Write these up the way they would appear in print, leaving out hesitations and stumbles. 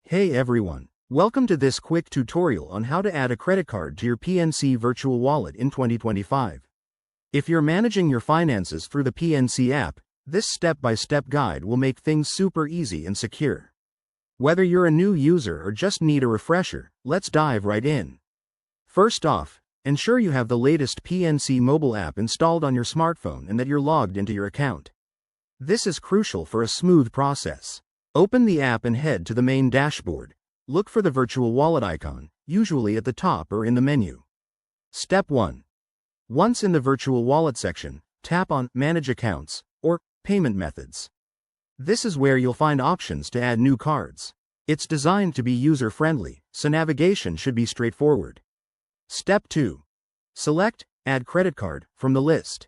Hey everyone, welcome to this quick tutorial on how to add a credit card to your PNC Virtual Wallet in 2025. If you're managing your finances through the PNC app, this step-by-step guide will make things super easy and secure. Whether you're a new user or just need a refresher, let's dive right in. First off, ensure you have the latest PNC mobile app installed on your smartphone and that you're logged into your account. This is crucial for a smooth process. Open the app and head to the main dashboard. Look for the virtual wallet icon, usually at the top or in the menu. Step 1. Once in the virtual wallet section, tap on Manage Accounts or Payment Methods. This is where you'll find options to add new cards. It's designed to be user-friendly, so navigation should be straightforward. Step 2. Select Add Credit Card from the list.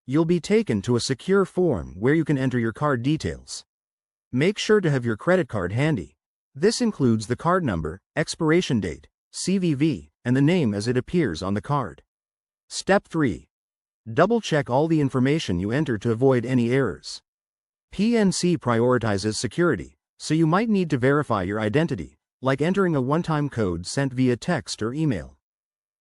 You'll be taken to a secure form where you can enter your card details. Make sure to have your credit card handy. This includes the card number, expiration date, CVV, and the name as it appears on the card. Step 3. Double-check all the information you enter to avoid any errors. PNC prioritizes security, so you might need to verify your identity, like entering a one-time code sent via text or email.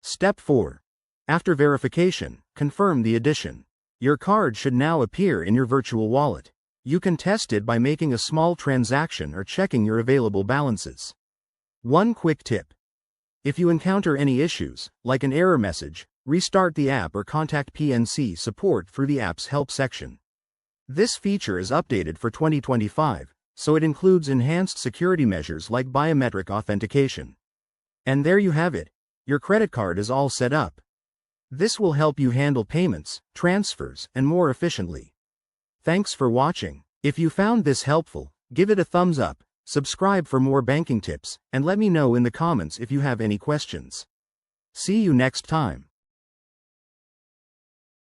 Step 4. After verification, confirm the addition. Your card should now appear in your virtual wallet. You can test it by making a small transaction or checking your available balances. One quick tip. If you encounter any issues, like an error message, restart the app or contact PNC support through the app's help section. This feature is updated for 2025, so it includes enhanced security measures like biometric authentication. And there you have it. Your credit card is all set up. This will help you handle payments, transfers, and more efficiently. Thanks for watching. If you found this helpful, give it a thumbs up, subscribe for more banking tips, and let me know in the comments if you have any questions. See you next time.